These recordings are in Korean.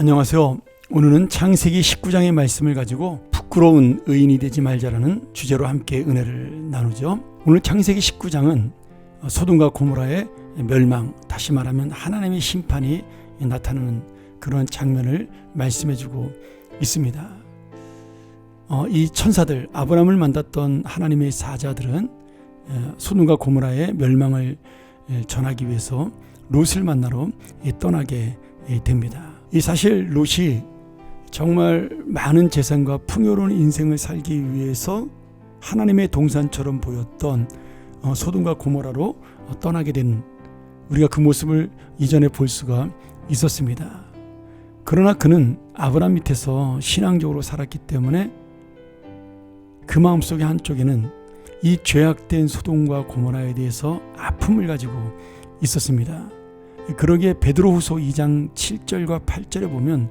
안녕하세요. 오늘은 창세기 19장의 말씀을 가지고 부끄러운 의인이 되지 말자라는 주제로 함께 은혜를 나누죠. 오늘 창세기 19장은 소돔과 고모라의 멸망, 다시 말하면 하나님의 심판이 나타나는 그런 장면을 말씀해주고 있습니다. 이 천사들, 아브라함을 만났던 하나님의 사자들은 소돔과 고모라의 멸망을 전하기 위해서 롯을 만나러 떠나게 됩니다. 이 사실 롯이 정말 많은 재산과 풍요로운 인생을 살기 위해서 하나님의 동산처럼 보였던 소돔과 고모라로 떠나게 된, 우리가 그 모습을 이전에 볼 수가 있었습니다. 그러나 그는 아브라함 밑에서 신앙적으로 살았기 때문에 그 마음속의 한쪽에는 이 죄악된 소돔과 고모라에 대해서 아픔을 가지고 있었습니다. 그러기에 베드로후서 2장 7절과 8절에 보면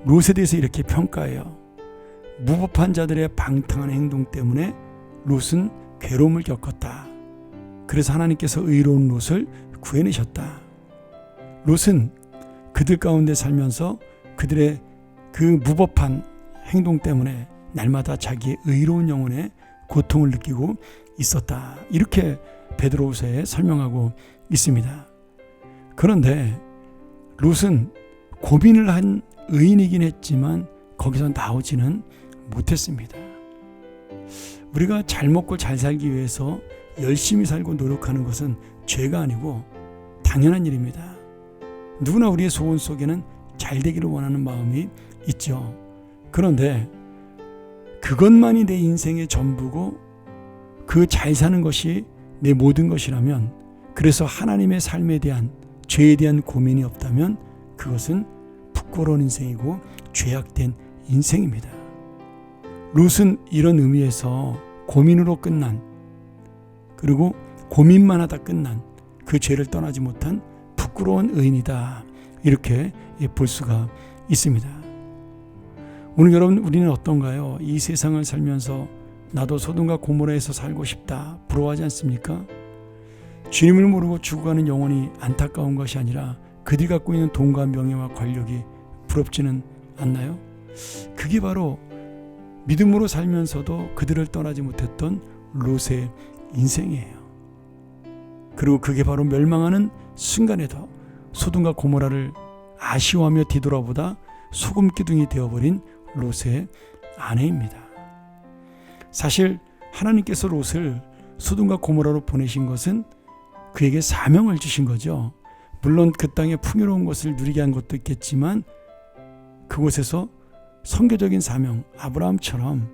롯에 대해서 이렇게 평가해요. 무법한 자들의 방탕한 행동 때문에 롯은 괴로움을 겪었다. 그래서 하나님께서 의로운 롯을 구해내셨다. 롯은 그들 가운데 살면서 그들의 그 무법한 행동 때문에 날마다 자기의 의로운 영혼에 고통을 느끼고 있었다. 이렇게 베드로후서에 설명하고 있습니다. 그런데 롯은 고민을 한 의인이긴 했지만 거기서 나오지는 못했습니다. 우리가 잘 먹고 잘 살기 위해서 열심히 살고 노력하는 것은 죄가 아니고 당연한 일입니다. 누구나 우리의 소원 속에는 잘 되기를 원하는 마음이 있죠. 그런데 그것만이 내 인생의 전부고 그 잘 사는 것이 내 모든 것이라면, 그래서 하나님의 삶에 대한, 죄에 대한 고민이 없다면 그것은 부끄러운 인생이고 죄악된 인생입니다. 롯은 이런 의미에서 고민으로 끝난, 그리고 고민만 하다 끝난 그 죄를 떠나지 못한 부끄러운 의인이다, 이렇게 볼 수가 있습니다. 오늘 여러분, 우리는 어떤가요? 이 세상을 살면서 나도 소돔과 고모라에서 살고 싶다, 부러워하지 않습니까? 주님을 모르고 죽어가는 영혼이 안타까운 것이 아니라 그들이 갖고 있는 돈과 명예와 권력이 부럽지는 않나요? 그게 바로 믿음으로 살면서도 그들을 떠나지 못했던 롯의 인생이에요. 그리고 그게 바로 멸망하는 순간에도 소돔과 고모라를 아쉬워하며 뒤돌아보다 소금기둥이 되어버린 롯의 아내입니다. 사실 하나님께서 롯을 소돔과 고모라로 보내신 것은 그에게 사명을 주신 거죠. 물론 그 땅의 풍요로운 것을 누리게 한 것도 있겠지만 그곳에서 선교적인 사명, 아브라함처럼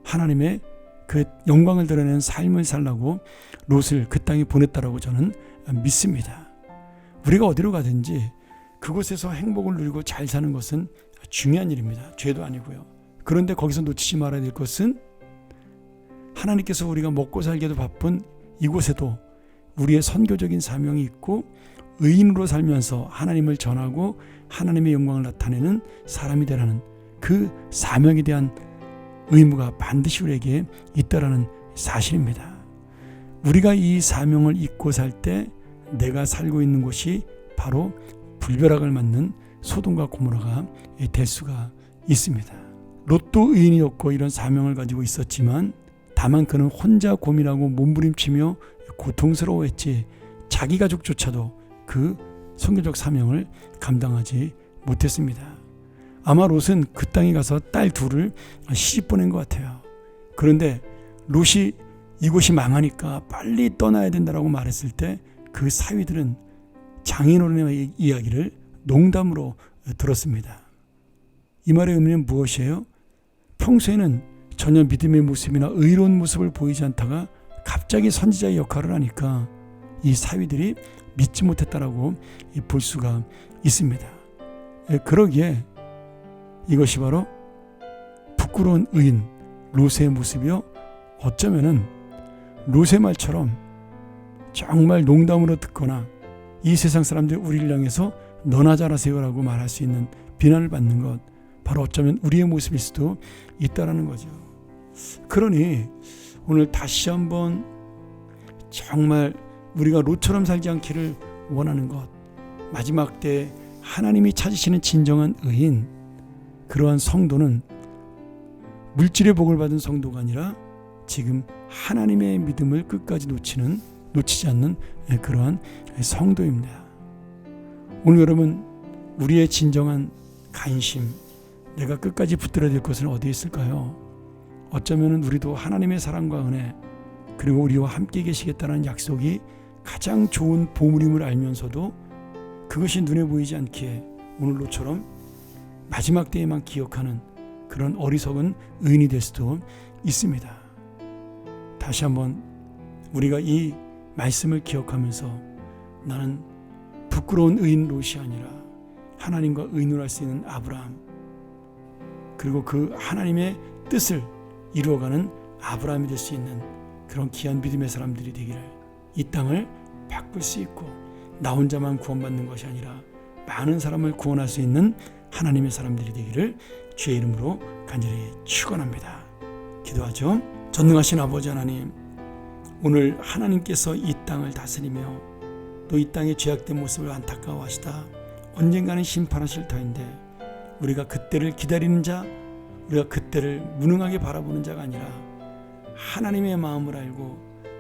하나님의 그 영광을 드러내는 삶을 살라고 롯을 그 땅에 보냈다라고 저는 믿습니다. 우리가 어디로 가든지 그곳에서 행복을 누리고 잘 사는 것은 중요한 일입니다. 죄도 아니고요. 그런데 거기서 놓치지 말아야 될 것은 하나님께서 우리가 먹고 살기도 바쁜 이곳에도 우리의 선교적인 사명이 있고 의인으로 살면서 하나님을 전하고 하나님의 영광을 나타내는 사람이 되라는 그 사명에 대한 의무가 반드시 우리에게 있다라는 사실입니다. 우리가 이 사명을 잊고 살 때 내가 살고 있는 곳이 바로 불벼락을 맞는 소돔과 고모라가 될 수가 있습니다. 롯도 의인이었고 이런 사명을 가지고 있었지만 다만 그는 혼자 고민하고 몸부림치며 고통스러워했지 자기 가족조차도 그 선교적 사명을 감당하지 못했습니다. 아마 롯은 그 땅에 가서 딸 둘을 시집 보낸 것 같아요. 그런데 롯이 이곳이 망하니까 빨리 떠나야 된다라고 말했을 때 그 사위들은 장인어른의 이야기를 농담으로 들었습니다. 이 말의 의미는 무엇이에요? 평소에는 전혀 믿음의 모습이나 의로운 모습을 보이지 않다가 갑자기 선지자의 역할을 하니까 이 사위들이 믿지 못했다라고 볼 수가 있습니다. 그러기에 이것이 바로 부끄러운 의인 롯의 모습이요, 어쩌면은 롯의 말처럼 정말 농담으로 듣거나 이 세상 사람들이 우리를 향해서 너나 잘하세요라고 말할 수 있는 비난을 받는 것, 바로 어쩌면 우리의 모습일 수도 있다라는 거죠. 그러니 오늘 다시 한번 정말 우리가 롯처럼 살지 않기를 원하는 것, 마지막 때 하나님이 찾으시는 진정한 의인, 그러한 성도는 물질의 복을 받은 성도가 아니라 지금 하나님의 믿음을 끝까지 놓치지 않는 그러한 성도입니다. 오늘 여러분, 우리의 진정한 관심, 내가 끝까지 붙들어야 될 것은 어디에 있을까요? 어쩌면 우리도 하나님의 사랑과 은혜, 그리고 우리와 함께 계시겠다는 약속이 가장 좋은 보물임을 알면서도 그것이 눈에 보이지 않기에 오늘로처럼 마지막 때에만 기억하는 그런 어리석은 의인이 될 수도 있습니다. 다시 한번 우리가 이 말씀을 기억하면서 나는 부끄러운 의인 롯이 아니라 하나님과 의논할 수 있는 아브라함, 그리고 그 하나님의 뜻을 이루어가는 아브라함이 될 수 있는 그런 귀한 믿음의 사람들이 되기를, 이 땅을 바꿀 수 있고 나 혼자만 구원받는 것이 아니라 많은 사람을 구원할 수 있는 하나님의 사람들이 되기를 주의 이름으로 간절히 축원합니다. 기도하죠. 전능하신 아버지 하나님, 오늘 하나님께서 이 땅을 다스리며 또 이 땅의 죄악된 모습을 안타까워하시다 언젠가는 심판하실 터인데, 우리가 그때를 기다리는 자, 우리가 그때를 무능하게 바라보는 자가 아니라 하나님의 마음을 알고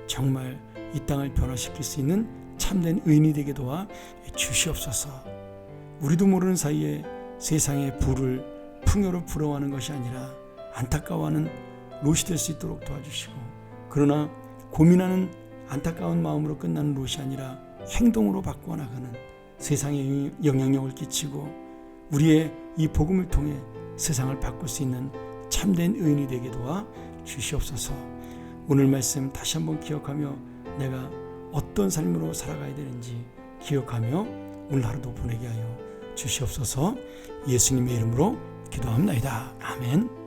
정말 이 땅을 변화시킬 수 있는 참된 의인이 되게 도와 주시옵소서. 우리도 모르는 사이에 세상의 부를 풍요로 부러워하는 것이 아니라 안타까워하는 롯이 될 수 있도록 도와주시고, 그러나 고민하는 안타까운 마음으로 끝나는 롯이 아니라 행동으로 바꾸어 나가는, 세상에 영향력을 끼치고 우리의 이 복음을 통해 세상을 바꿀 수 있는 참된 의인이 되게 도와 주시옵소서. 오늘 말씀 다시 한번 기억하며 내가 어떤 삶으로 살아가야 되는지 기억하며 오늘 하루도 보내게 하여 주시옵소서. 예수님의 이름으로 기도합니다. 아멘.